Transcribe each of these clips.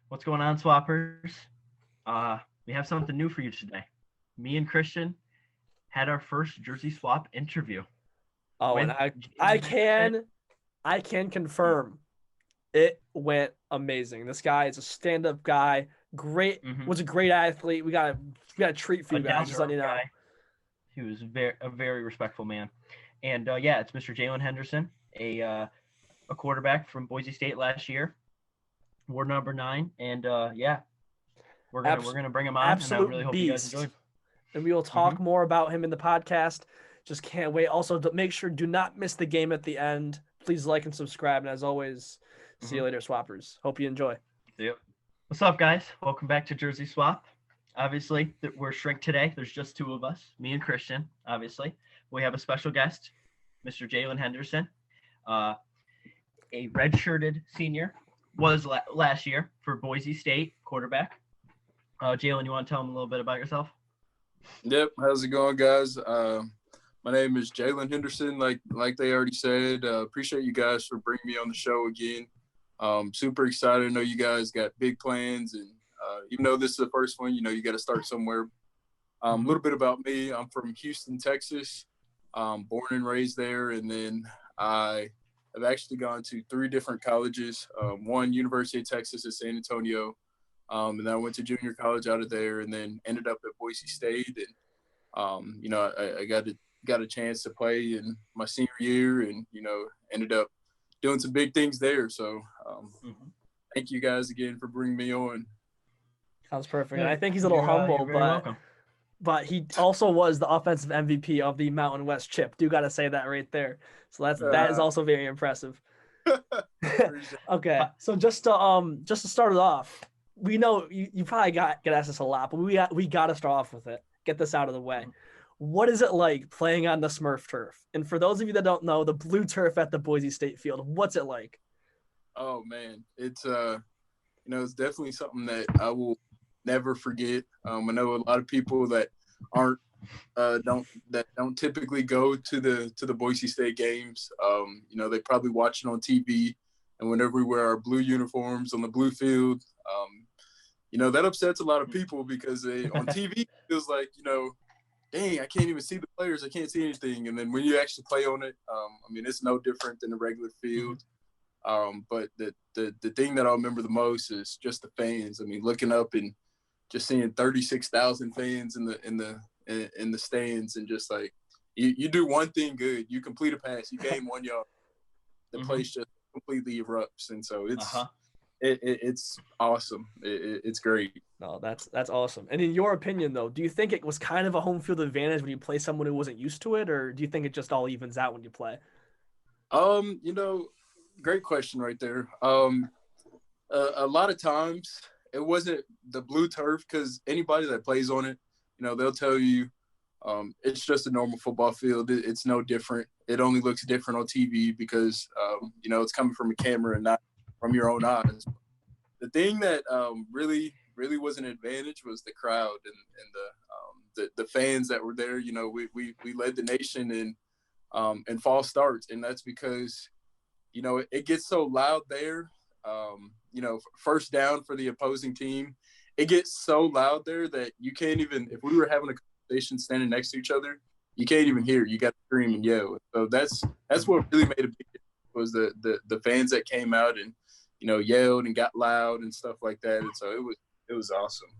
What's going on, swappers? We have something new for you today. Me and Christian had our first jersey swap interview Oh, and with I Jalen Henderson. can confirm it went amazing. This guy is a stand-up guy. Mm-hmm. Was a great athlete. We got a treat for A you guys. down to Just letting earth you know. guy. He was a very respectful man. And yeah, it's Mr. Jalen Henderson, a quarterback from Boise State last year. We're number 9, and yeah, we're Abs- gonna bring him on, and I really Absolute hope you guys beast. enjoyed. And we will Mm-hmm. talk more about him in the podcast. Just can't wait. Also, make sure do not miss the game at the end. Please like and subscribe. And as always, see Mm-hmm. you later, swappers. Hope you enjoy. Yep. What's up, guys? Welcome back to Jersey Swap. Obviously, we're shrink today. There's just two of us, me and Christian. Obviously, we have a special guest, Mr. Jalen Henderson, uh, a red-shirted senior, was last year for Boise State quarterback. Jalen, you want to tell them a little bit about yourself? Yep, how's it going, guys? My name is Jalen Henderson. Like they already said, appreciate you guys for bringing me on the show again. Super excited. I know you guys got big plans, and even though this is the first one, you got to start somewhere. A little bit about me: I'm from Houston, Texas. Born and raised there, and then I have actually gone to 3 different colleges. One, University of Texas at San Antonio. And then I went to junior college out of there, and then ended up at Boise State. And I got a chance to play in my senior year, and ended up doing some big things there. So Mm-hmm. thank you guys again for bringing me on. That was perfect. And Yeah, I think he's a little humble, you're very but welcome. he also was the offensive MVP of the Mountain West chip. Do got to say that right there. So that is also very impressive. Okay, so just to start it off, we know you probably get asked this a lot, but we got to start off with it. Get this out of the way. What is it like playing on the Smurf turf? And for those of you that don't know, the blue turf at the Boise State field, what's it like? Oh man, it's definitely something that I will never forget. I know a lot of people that aren't don't typically go to the Boise State games. They probably watch it on TV, and whenever we wear our blue uniforms on the blue field, that upsets a lot of people because on TV it feels like dang, I can't even see the players, I can't see anything, and then when you actually play on it, it's no different than a regular field. But the thing that I'll remember the most is just the fans. I mean, looking up and just seeing 36,000 fans in the stands, and just like you do one thing good, you complete a pass, you gain 1 yard, the place just completely erupts, and so it's awesome. It's great. No, that's awesome. And in your opinion, though, do you think it was kind of a home field advantage when you play someone who wasn't used to it, or do you think it just all evens out when you play? Um, you know, Great question right there. A lot of times it wasn't the blue turf, because anybody that plays on it, they'll tell you it's just a normal football field. It's no different. It only looks different on TV because it's coming from a camera and not from your own eyes. The thing that really was an advantage was the crowd and the fans that were there. We led the nation in false starts, and that's because it gets so loud there. First down for the opposing team, it gets so loud there that you can't even, if we were having a conversation standing next to each other, you can't even hear. You got to scream and yell. So that's what really made a big difference, was the fans that came out and yelled and got loud and stuff like that. And so it was awesome.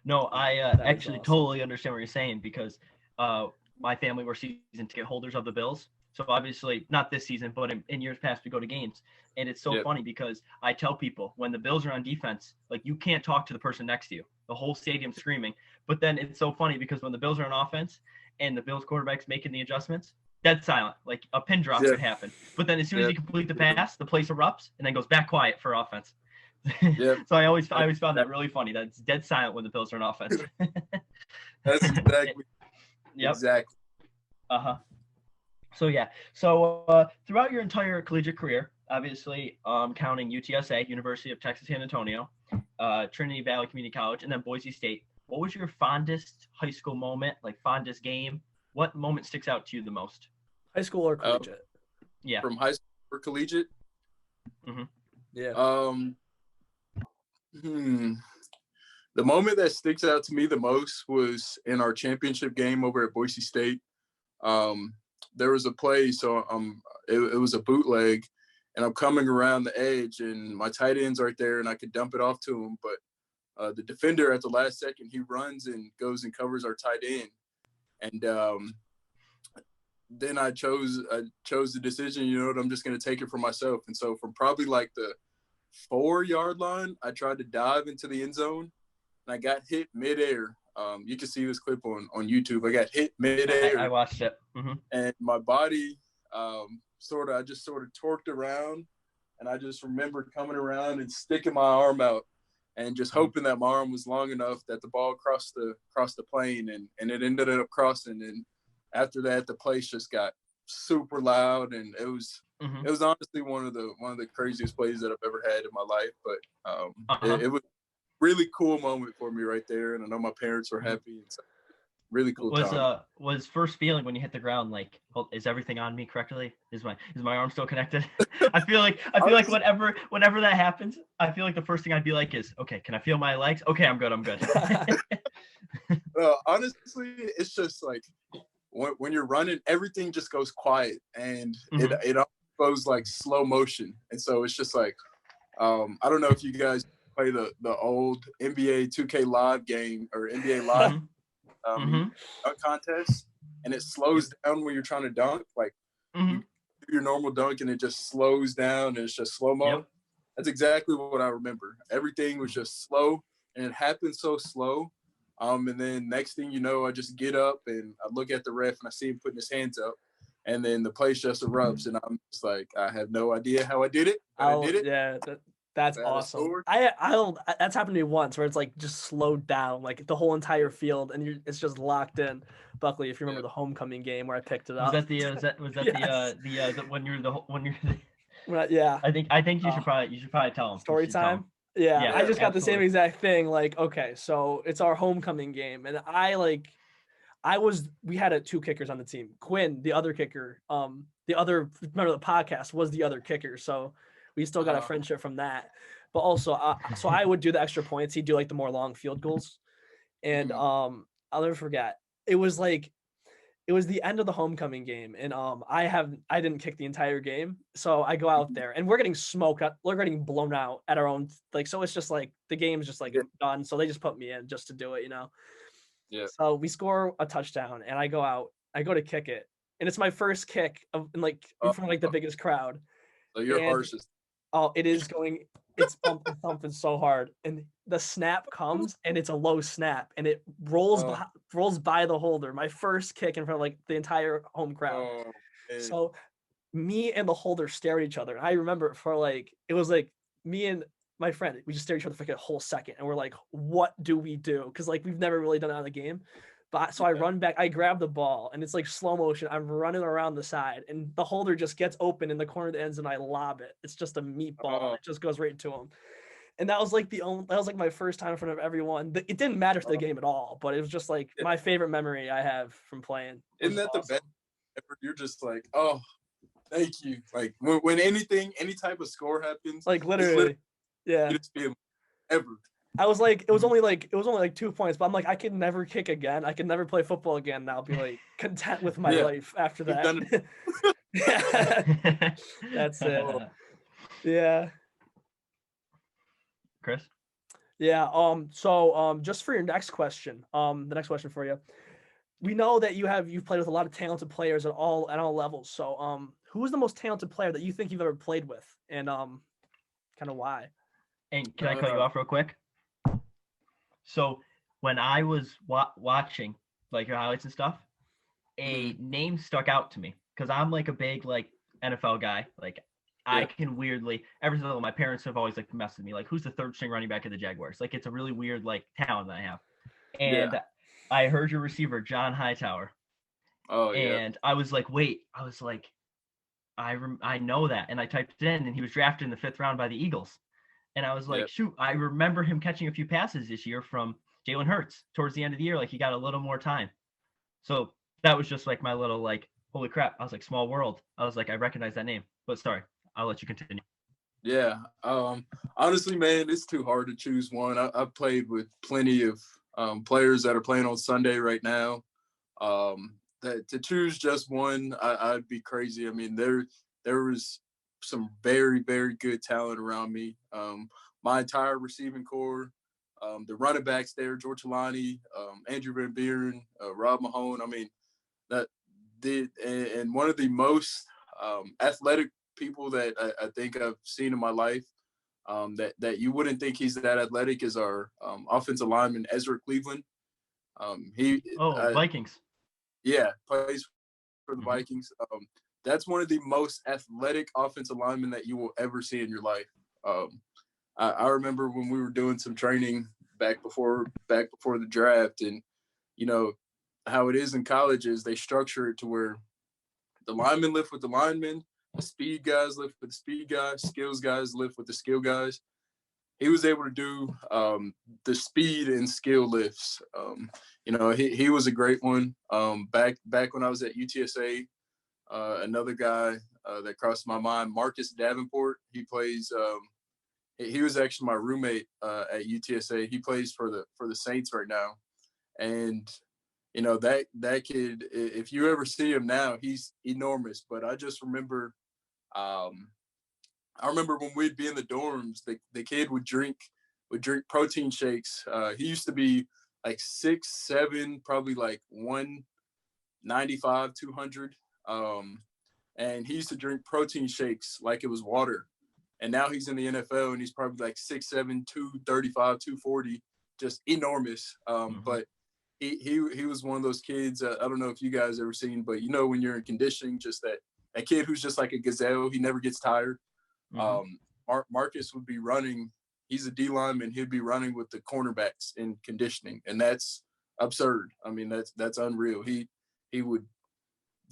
No, I actually awesome. totally understand what you're saying, because my family were season ticket holders of the Bills. So obviously, not this season, but in years past, we go to games. And it's so funny because I tell people when the Bills are on defense, like, you can't talk to the person next to you. The whole stadium's screaming. But then it's so funny because when the Bills are on offense and the Bills quarterback's making the adjustments, dead silent. Like a pin drop could happen. But then as soon as you complete the pass, the place erupts and then goes back quiet for offense. So I always found that really funny. That it's dead silent when the Bills are on offense. That's exactly. Yep. Exactly. So yeah. Throughout your entire collegiate career, obviously, counting UTSA, University of Texas San Antonio, Trinity Valley Community College, and then Boise State, what was your fondest high school moment, like fondest game? What moment sticks out to you the most? High school or collegiate? Yeah. From high school or collegiate? Mm-hmm. Yeah. Hmm. The moment that sticks out to me the most was in our championship game over at Boise State. There was a play, so it was a bootleg, and I'm coming around the edge, and my tight end's right there, and I could dump it off to him, but the defender at the last second, he runs and goes and covers our tight end, and then I chose the decision. You know what? I'm just going to take it for myself, and so from probably like the 4-yard line, I tried to dive into the end zone, and I got hit midair. You can see this clip on YouTube. I got hit midair. I watched it. Mm-hmm. And my body I just sort of torqued around, and I just remember coming around and sticking my arm out and just hoping that my arm was long enough that the ball crossed the plane, and it ended up crossing. And after that, the place just got super loud, and it was honestly one of the craziest plays that I've ever had in my life. But it was a really cool moment for me right there, and I know my parents were happy. And so really cool. Was first feeling when you hit the ground like, well, is everything on me correctly? Is my arm still connected? I feel like whenever that happens, I feel like the first thing I'd be like is, okay, can I feel my legs? Okay, I'm good. Honestly, it's just like when you're running, everything just goes quiet, and it all goes like slow motion, and so it's just like I don't know if you guys play the old NBA 2K Live game or NBA Live. Dunk contest, and it slows down when you're trying to dunk. Like you do your normal dunk, and it just slows down, and it's just slow mo. Yep. That's exactly what I remember. Everything was just slow, and it happened so slow. And then next thing you know, I just get up and I look at the ref, and I see him putting his hands up, and then the place just erupts, and I'm just like, I have no idea how I did it. But I did it. Yeah. That's awesome. That's happened to me once where it's like just slowed down, like the whole entire field, and it's just locked in. Buckley, if you remember the homecoming game where I picked it up. Was that the when you're yeah. I think you should probably tell them. Story time. Yeah, I just got the same exact thing. Like, okay, so it's our homecoming game, and we had 2 kickers on the team. Quinn, the other kicker, remember the podcast was the other kicker, so we still got a friendship from that. But also, so I would do the extra points. He'd do like the more long field goals. And I'll never forget. It was the end of the homecoming game. And I didn't kick the entire game. So I go out there and we're getting smoked up. We're getting blown out at our own, like, so it's just like the game's just like done. So they just put me in just to do it, you know? Yeah. So we score a touchdown and I go out, I go to kick it. And it's my first kick in front of like the biggest crowd. So you're harshest. Oh, it's thumping so hard. And the snap comes and it's a low snap and it rolls by the holder. My first kick in front of like the entire home crowd. So me and the holder stare at each other. And I remember it was like me and my friend, we just stare at each other for like a whole second. And we're like, what do we do? Because like we've never really done it on the game. But so I run back, I grab the ball, and it's like slow motion. I'm running around the side, and the holder just gets open in the corner of the end zone, and I lob it. It's just a meatball. It just goes right into him. And that was like my first time in front of everyone. It didn't matter to the game at all, but it was just like my favorite memory I have from playing. Isn't that awesome. The best? You're just like, oh, thank you. Like when any type of score happens, like literally yeah. You just feel ever. I was like, it was only like 2 points, but I'm like, I could never kick again. I could never play football again. And I'll be like content with my life after that. Yeah. That's it. Yeah. Chris? Yeah. So just for your next question, the next question for you. We know that you've played with a lot of talented players at all levels. So who is the most talented player that you think you've ever played with, and kind of why? And can I cut you off real quick? So when I was watching like your highlights and stuff, a name stuck out to me because I'm like a big like NFL guy. Like I can weirdly, ever since my parents have always like messed with me, like who's the 3rd string running back of the Jaguars? Like it's a really weird like talent that I have. And I heard your receiver John Hightower. Oh yeah. And I was like, I know that, and I typed it in, and he was drafted in the 5th round by the Eagles. And I was like, shoot, I remember him catching a few passes this year from Jalen Hurts towards the end of the year. Like he got a little more time. So that was just like my little like, holy crap. I was like, small world. I was like, I recognize that name. But sorry, I'll let you continue. Yeah. Honestly, man, it's too hard to choose one. I've played with plenty of players that are playing on Sunday right now. That to choose just one, I'd be crazy. I mean, there was some very, very good talent around me. My entire receiving core, the running backs there, George Alani, Andrew Van Buren, Rob Mahone. I mean, that did, and one of the most athletic people that I think I've seen in my life. That you wouldn't think he's that athletic is our offensive lineman Ezra Cleveland. He Vikings. Yeah, plays for the Mm-hmm. Vikings. That's one of the most athletic offensive linemen that you will ever see in your life. I remember when we were doing some training back before the draft, and you know how it is in colleges, they structure it to where the linemen lift with the linemen, the speed guys lift with the speed guys, skills guys lift with the skill guys. He was able to do the speed and skill lifts. He was a great one. Back when I was at UTSA, another guy that crossed my mind, Marcus Davenport. He plays. He was actually my roommate at UTSA. He plays for the Saints right now, and that kid. If you ever see him now, he's enormous. But I just remember. I remember when we'd be in the dorms, the kid would drink protein shakes. He used to be like 6'7", probably like 195, 200. And he used to drink protein shakes like it was water. And now he's in the NFL and he's probably like 6'7", 235, 240, just enormous. But he was one of those kids. I don't know if you guys ever seen, but when you're in conditioning, just that kid who's just like a gazelle. He never gets tired. Marcus would be running. He's a D lineman. He'd be running with the cornerbacks in conditioning, and that's absurd. I meing, that's unreal. He would.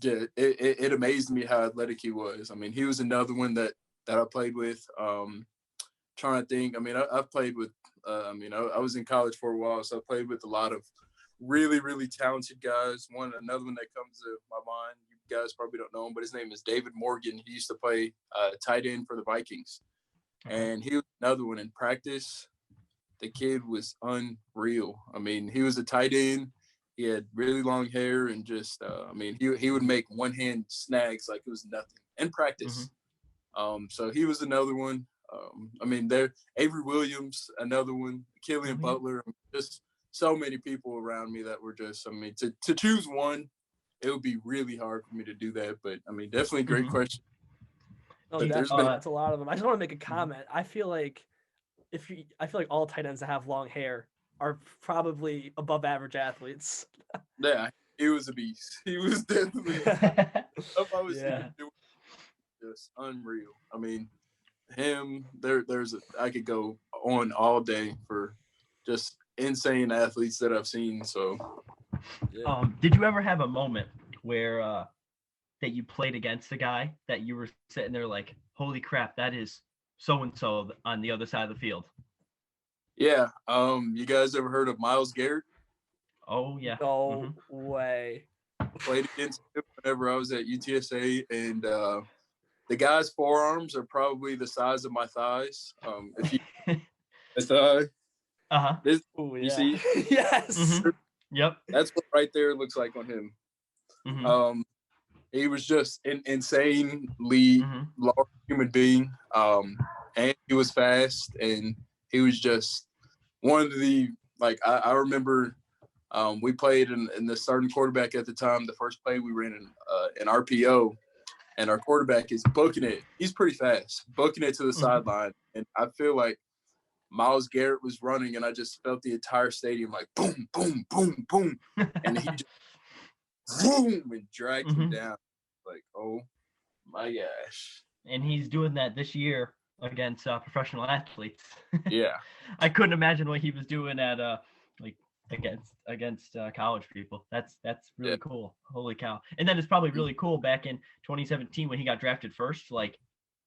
It amazed me how athletic he was. I mean, he was another one that I played with. Trying to think. I mean, I've played with. I was in college for a while, so I played with a lot of really, really talented guys. Another one that comes to my mind. You guys probably don't know him, but his name is David Morgan. He used to play tight end for the Vikings, and he was another one in practice. The kid was unreal. I mean, he was a tight end. He had really long hair and just, he would make one hand snags like it was nothing in practice. So he was another one. Avery Williams, another one. Killian Butler. Just so many people around me that were just. To choose one, it would be really hard for me to do that. But definitely a great question. No, that's a lot of them. I just want to make a comment. I feel like all tight ends that have long hair are probably above average athletes. Yeah, he was a beast. He was definitely. Stuff I was doing, just unreal. I mean, him. I could go on all day for just insane athletes that I've seen. So, yeah. Did you ever have a moment where that you played against a guy that you were sitting there like, holy crap, that is so and so on the other side of the field? Yeah. You guys ever heard of Myles Garrett? Oh yeah. No way. Played against him whenever I was at UTSA, and the guy's forearms are probably the size of my thighs. If you you see? Yes. Yep. That's what right there looks like on him. He was just an insanely large human being, and he was fast, and he was just one of the I remember we played in the starting quarterback at the time. The first play we ran an RPO, and our quarterback is booking it. He's pretty fast, booking it to the sideline, and I feel like Myles Garrett was running, and I just felt the entire stadium like boom, boom, boom, boom, and he just boom and dragged him down. Like, oh my gosh! And he's doing that this year against professional athletes. Yeah, I couldn't imagine what he was doing at against college people. That's really cool. Holy cow! And then it's probably really cool back in 2017 when he got drafted first. Like,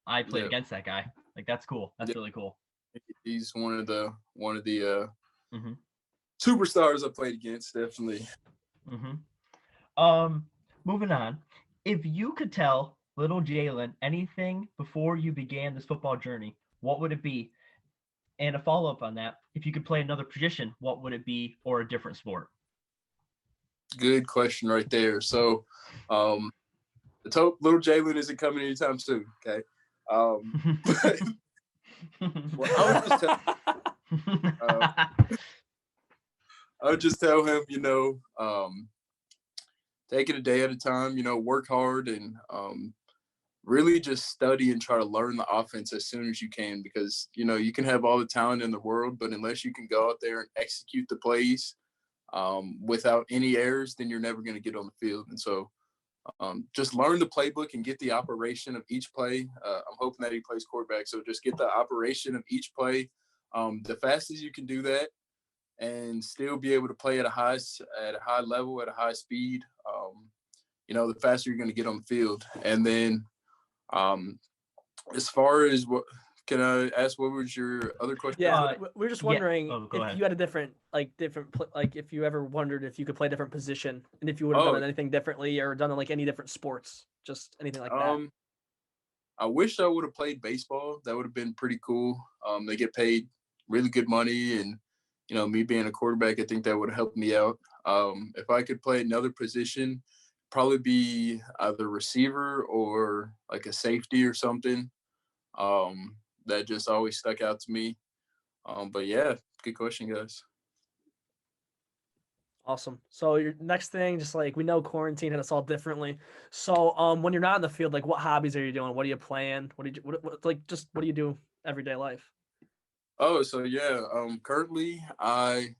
I played against that guy. Like, that's cool. That's really cool. He's one of the superstars I played against, definitely. Moving on. If you could tell little Jalen anything before you began this football journey, what would it be? And a follow-up on that, if you could play another position, what would it be, or a different sport? Good question right there. So, let's hope little JAYLON isn't coming anytime soon. Okay. But, well, I would just tell him, take it a day at a time. Work hard and really just study and try to learn the offense as soon as you can, because you can have all the talent in the world, but unless you can go out there and execute the plays without any errors, then you're never going to get on the field. And so just learn the playbook and get the operation of each play. I'm hoping that he plays quarterback, so just get the operation of each play. The fastest you can do that and still be able to play at a high level, at a high speed, the faster you're going to get on the field. And then as far as what can I ask, what was your other question? Yeah, we're just wondering if you had a different if you ever wondered if you could play a different position and if you would have done anything differently or done like any different sports, just anything like that. I wish I would have played baseball. That would have been pretty cool. They get paid really good money, and me being a quarterback, I think that would have helped me out. If I could play another position, probably be either receiver or like a safety or something. That just always stuck out to me. But yeah, good question, guys. Awesome. So your next thing, just like we know quarantine hit us all differently. So when you're not in the field, like what hobbies are you doing? What are you playing? What do you do everyday life? Oh, so yeah. Currently I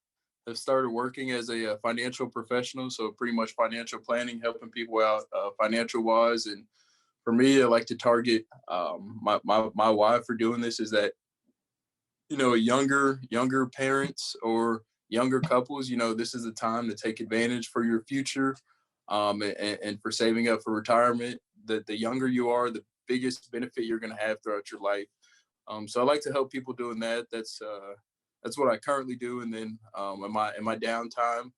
have started working as a financial professional. So pretty much financial planning, helping people out financial wise. And for me, I like to target my why for doing this is that, younger parents or younger couples, this is the time to take advantage for your future and for saving up for retirement. The younger you are, the biggest benefit you're going to have throughout your life. So I like to help people doing that. That's what I currently do. And then in my downtime,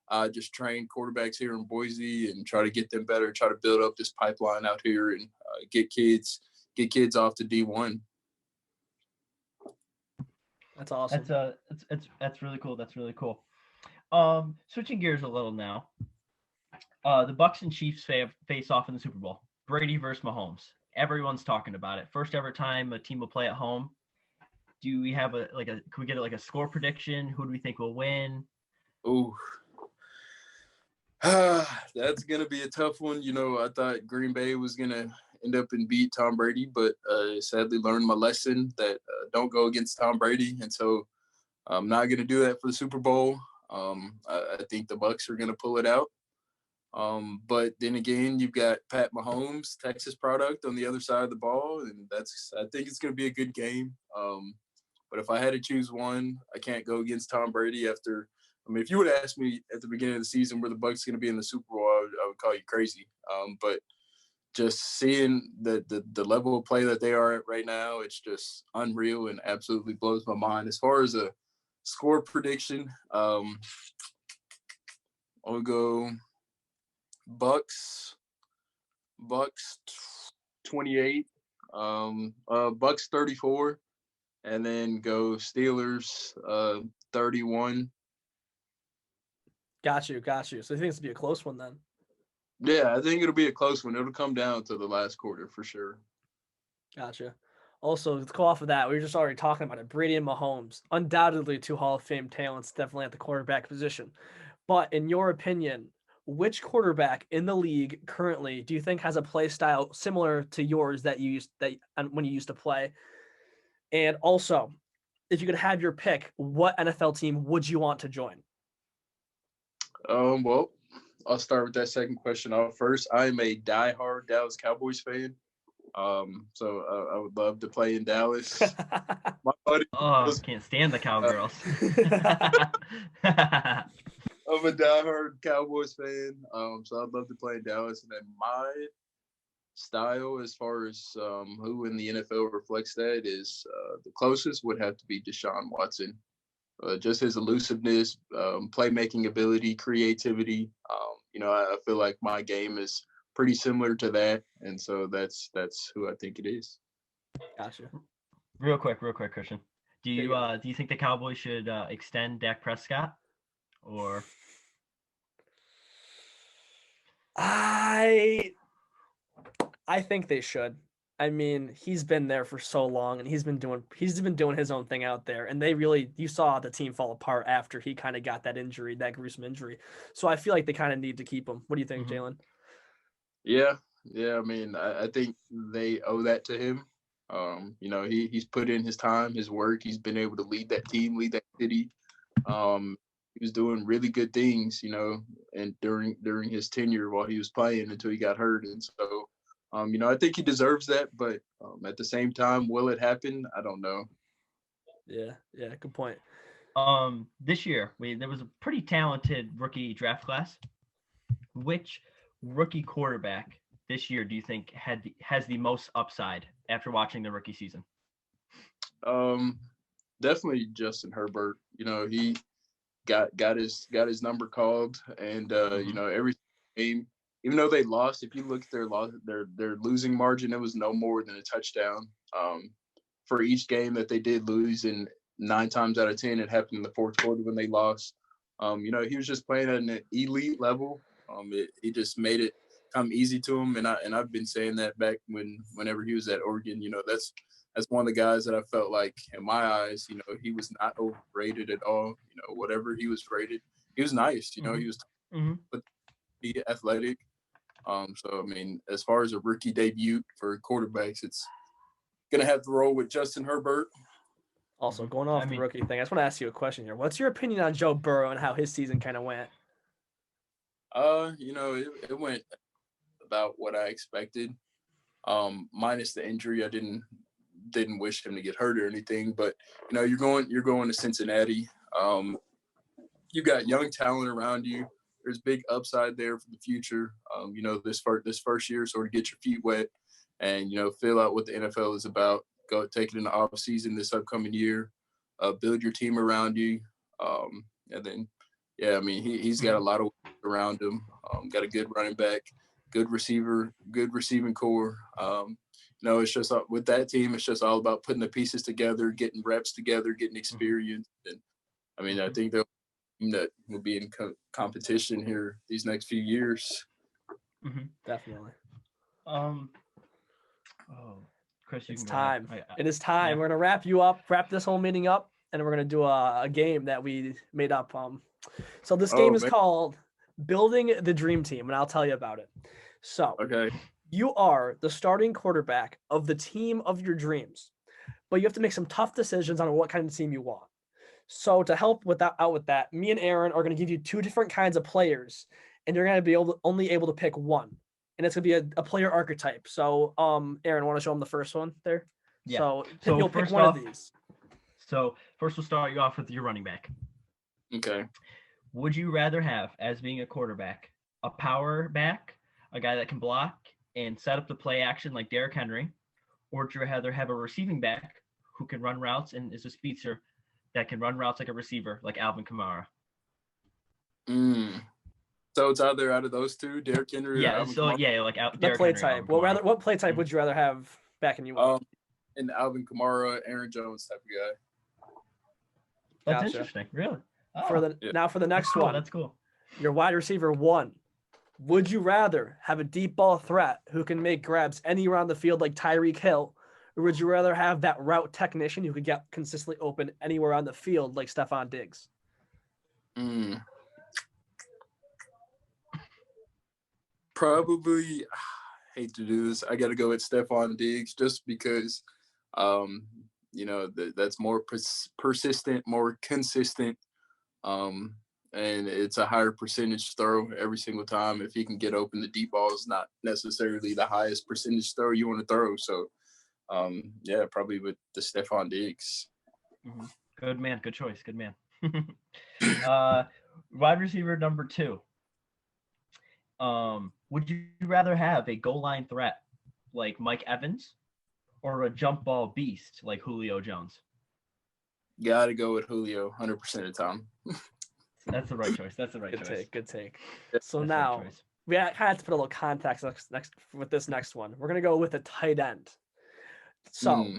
I just train quarterbacks here in Boise and try to get them better, try to build up this pipeline out here and get kids off to D1. That's awesome. That's really cool. That's really cool. Switching gears a little now. The Bucs and Chiefs face off in the Super Bowl. Brady versus Mahomes. Everyone's talking about it. First ever time a team will play at home. Do we have can we get a score prediction? Who do we think will win? Ooh. That's going to be a tough one. I thought Green Bay was going to end up and beat Tom Brady, but sadly learned my lesson that don't go against Tom Brady. And so I'm not going to do that for the Super Bowl. I think the Bucs are going to pull it out. But then again, you've got Pat Mahomes, Texas product, on the other side of the ball, and I think it's going to be a good game. But if I had to choose one, I can't go against Tom Brady after. If you would ask me at the beginning of the season where the Bucs going to be in the Super Bowl, I would call you crazy. But just seeing the level of play that they are at right now, it's just unreal and absolutely blows my mind. As far as a score prediction, I'll go Bucs 28, Bucs 34, and then go Steelers 31. Got you. So you think this will be a close one then? Yeah, I think it'll be a close one. It'll come down to the last quarter for sure. Gotcha. Also, to go off of that, we were just already talking about it. Brady and Mahomes, undoubtedly two Hall of Fame talents, definitely at the quarterback position. But in your opinion, which quarterback in the league currently do you think has a play style similar to yours when you used to play? And also, if you could have your pick, what NFL team would you want to join? Well, I'll start with that second question off first. I'm a diehard Dallas Cowboys fan. So I would love to play in Dallas. My buddy can't stand the Cowgirls. I'm a diehard Cowboys fan. So I'd love to play in Dallas. And then my style, as far as who in the NFL reflects that, is the closest would have to be Deshaun Watson. Just his elusiveness, playmaking ability, creativity. I feel like my game is pretty similar to that, and so that's who I think it is. Gotcha. Real quick, Christian. Do There you you go. do you think the Cowboys should extend Dak Prescott or I I think they should. I mean, he's been there for so long, and he's been doing his own thing out there. And you saw the team fall apart after he kind of got that injury, that gruesome injury. So I feel like they kind of need to keep him. What do you think, Mhm. Jalen? Yeah. I mean, I think they owe that to him. He's put in his time, his work. He's been able to lead that team, lead that city. He was doing really good things, and during his tenure while he was playing until he got hurt. And so, I think he deserves that. But at the same time, will it happen? I don't know. Yeah, good point. this year there was a pretty talented rookie draft class. Which rookie quarterback this year do you think has the most upside after watching the rookie season? Um, Definitely Justin Herbert. He got his number called, and Mm-hmm. every game, even though they lost, if you look at their losing margin, it was no more than a touchdown for each game that they did lose, and 9 times out of 10 it happened in the fourth quarter when they lost. He was just playing at an elite level. He just made it come easy to him, and I've been saying that back whenever he was at Oregon. That's one of the guys that I felt like, in my eyes, he was not overrated at all. Whatever he was rated, he was nice. Mm-hmm. He was Mm-hmm. be athletic. So I mean, as far as a rookie debut for quarterbacks, it's gonna have to roll with Justin Herbert. Also, Mm-hmm. going I off the mean, rookie thing, I just want to ask you a question here. What's your opinion on Joe Burrow and how his season kind of went? It went about what I expected. Minus the injury, I didn't wish him to get hurt or anything. But you're going to Cincinnati. You got young talent around you. There's big upside there for the future. This first year, sort of get your feet wet, and feel out what the NFL is about. Go take it in the off season this upcoming year. Build your team around you, and then yeah, I mean he's got mm-hmm. a lot of around him. Got a good running back, good receiver, good receiving core. It's just with that team, it's just all about putting the pieces together, getting reps together, getting Mm-hmm. experience. And I mean, I Mm-hmm. think that will be in competition here these next few years. Mm-hmm. Definitely. Um. Oh, Chris, you It's can go ahead. time. It is time. Yeah. We're gonna wrap this whole meeting up, and we're gonna do a game that we made up. So this game Oh is man, called Building the Dream Team, and I'll tell you about it. So okay. you are the starting quarterback of the team of your dreams, but you have to make some tough decisions on what kind of team you want. So to help with that, me and Aaron are gonna give you two different kinds of players, and you're gonna be only able to pick one, and it's gonna be a player archetype. So Aaron, want to show him the first one there? Yeah. So So you'll pick first one of off, these. we'll start you off with your running back. Okay. Would you rather have, as being a quarterback, a power back, a guy that can block and set up the play action like Derrick Henry, or would you rather have a receiving back who can run routes and is a speedster that can run routes like a receiver like Alvin Kamara? So it's either out of those two, Derrick Henry or Yeah. Alvin So Kamara. yeah, like The Derrick play Henry, type. Alvin Kamara. What play type Mhm. would you rather have backing you up? And Alvin Kamara, Aaron Jones type of guy. That's Gotcha. interesting. Really? Yeah. Now for the next Cool. one, That's cool. your wide receiver one. Would you rather have a deep ball threat who can make grabs anywhere on the field like Tyreek Hill, or would you rather have that route technician who could get consistently open anywhere on the field like Stephon Diggs? Probably, hate to do this. I got to go with Stephon Diggs just because, that's more persistent, more consistent, and it's a higher percentage throw every single time. If he can get open, the deep ball is not necessarily the highest percentage throw you want to throw. So, yeah, probably with the Stephon Diggs. Mm-hmm. Good man. Good choice. Good man. Wide receiver number two. Would you rather have a goal line threat like Mike Evans or a jump ball beast like Julio Jones? Got to go with Julio 100% of the time. That's the right choice. That's the right choice. Good take. Yeah, So That's now the right choice. we kind of have to put a little context next with this next one. We're gonna go with a tight end. So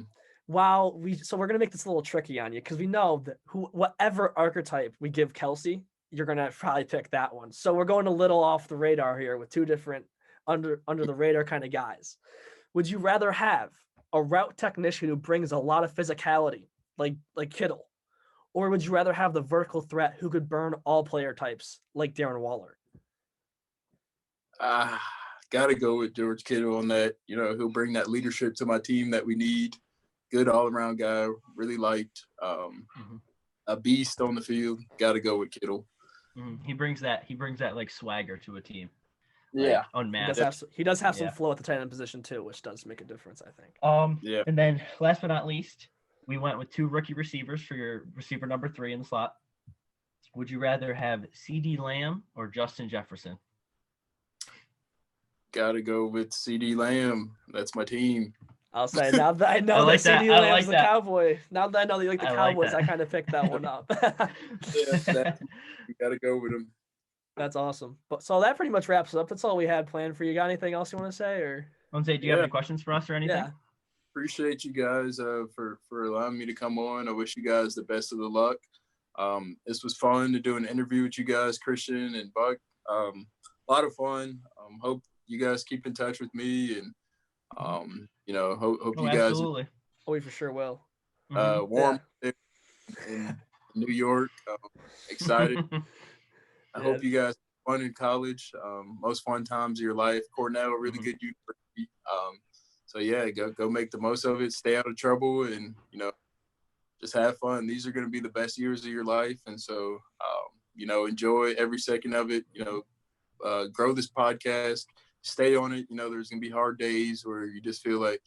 we're gonna make this a little tricky on you because we know that whatever archetype we give Kelsey, you're gonna probably pick that one. So we're going a little off the radar here with two different under the radar kind of guys. Would you rather have a route technician who brings a lot of physicality, like Kittle, or would you rather have the vertical threat who could burn all player types, like Darren Waller? Gotta go with George Kittle on that. You know, he'll bring that leadership to my team that we need. Good all-around guy, really liked. A beast on the field. Got to go with Kittle. He brings that like swagger to a team. Yeah, unmatched. He does have some flow at the tight end position too, which does make a difference, I think. Yeah. And then last but not least, we went with 2 rookie receivers for your receiver number 3 in the slot. Would you rather have CeeDee Lamb or Justin Jefferson? Got to go with CeeDee Lamb. That's my team. I'll say now that I know that CeeDee Lamb's the Cowboy. Now that I know that you like the Cowboys, I kind of picked that one up. You got to go with him. That's awesome. But so that pretty much wraps it up. That's all we had planned for you. Got anything else you want to say, or? Do you have any questions for us or anything? Yeah. Appreciate you guys for allowing me to come on. I wish you guys the best of the luck. This was fun to do an interview with you guys, Christian and Buck. A lot of fun. Hope you guys keep in touch with me, and hope you guys. Absolutely. We for sure will. Warm in New York. Excited. I hope you guys have fun in college. Most fun times of your life. Cornell, a really good university. So yeah, go make the most of it. Stay out of trouble, and just have fun. These are going to be the best years of your life, and so enjoy every second of it. Grow this podcast. Stay on it. There's going to be hard days where you just feel like,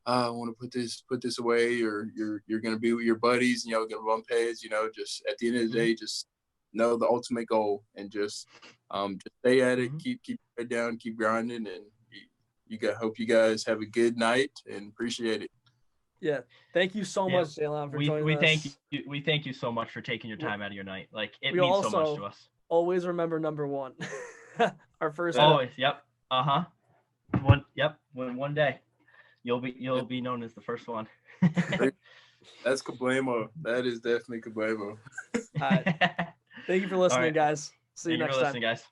I want to put this away, or you're going to be with your buddies, and going to bump heads. Just at the end of the day, just know the ultimate goal, and just stay at it. Keep your head down, keep grinding, and hope you guys have a good night, and appreciate it. Yeah, thank you so much, JAYLON, for joining us. We thank you so much for taking your time out of your night. Like, it means so much to us. Always remember number 1. Our first. Always. Yep. One day you'll be known as the first one. That's Kablamo. That is definitely Kablamo. All right. Thank you for listening, guys. See you next time. Guys.